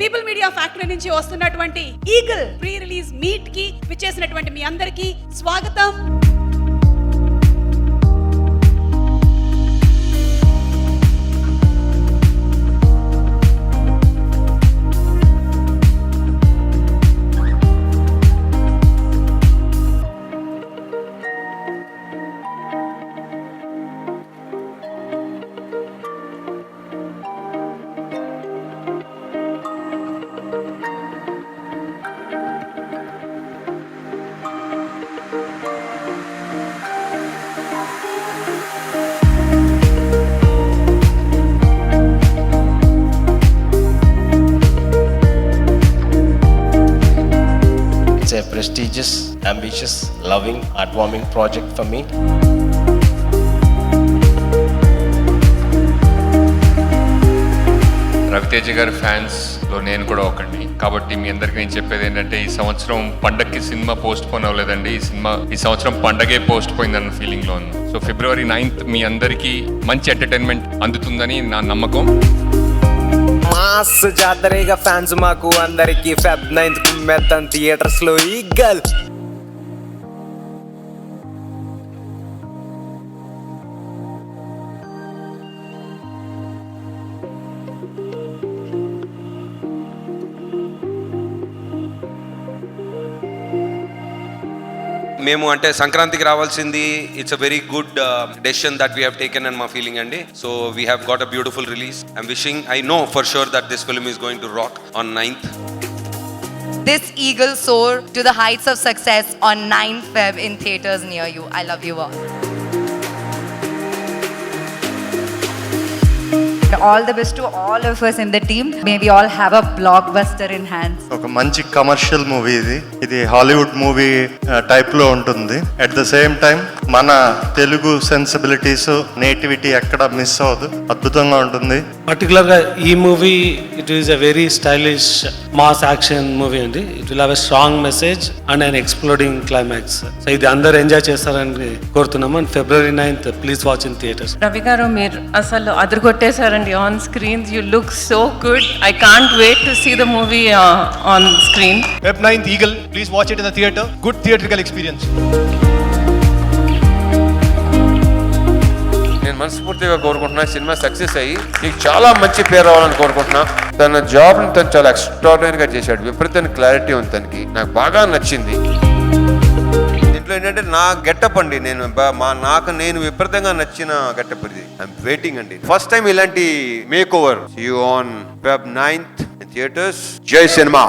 People media factory నుంచి వస్తున్నటువంటి eagle pre release meet కి విచ్చేసినటువంటి మీ అందరికీ స్వాగతం. It's a prestigious, ambitious, loving, heartwarming project for me. Raviteja గారి ఫ్యాన్స్లో నేను కూడా ఒకడిని కాబట్టి మీ అందరికీ నేను చెప్పేది ఏంటంటే ఈ సంవత్సరం పండగకి సినిమా పోస్ట్ పోన్ అవ్వలేదండి. ఈ సంవత్సరం పండగే పోస్ట్ పోయిందన్న ఫీలింగ్లో ఉంది. సో February 9th మీ అందరికీ మంచి ఎంటర్టైన్మెంట్ అందుతుందని నా నమ్మకం. మాస్ జాతరేగా ఫ్యాన్స్ మాకు అందరికి Feb 9th కుమ్మేద్దాం థియేటర్స్ లో ఈగల్. మేము అంటే సంక్రాంతికి రావాల్సింది. It's a very good decision that we have taken and మా ఫీలింగ్ అండి. So we have got a beautiful release. I'm wishing, I know for sure that this film is going to rock on 9th. This eagle soar to the heights of success on 9 Feb in theaters near you. I love you all. All the best to all of us in the team. May we all have a blockbuster in hands. ఒక మంచి commercial movie ఇది Hollywood movie type లో ఉంటుంది. At the same time మన Telugu sensibilities nativity ఎక్కడ miss అవ్వదు, అద్భుతంగా ఉంటుంది. పర్టికులర్ గా ఈ movie it is a very stylish mass action movie అండి. It will have a strong message and an exploding climax. So ఇది అందరు ఎంజాయ్ చేస్తారని కోరుతున్నాము. And February 9th please watch in theatres. Ravi గారు మీరు అసలు అదరగొట్టేశారండి on screen. You look so good. I can't wait to see the movie on screen. Feb 9th Eagle, please watch it in the theater. Good theatrical experience. నేను మనస్ఫూర్తిగా కోరుకుంటున్నా cinema success అయ్యి నీకు చాలా మంచి పేరు రావాలని కోరుకుంటున్నా. తన జాబ్ని తను చాలా ఎక్స్ట్రాడినరీగా చేశాడు. విపరీతమైన క్లారిటీ ఉంది తనకి, నాకు బాగా నచ్చింది. దీంట్లో ఏంటంటే నా గెటప్ అండి, నేను విపరీతంగా నచ్చిన గెటప్ ఇది. ఐఎమ్ వెయిటింగ్ అండి. ఫస్ట్ టైం ఇలాంటి makeover. See you on Feb 9th in theaters. జై సినిమా.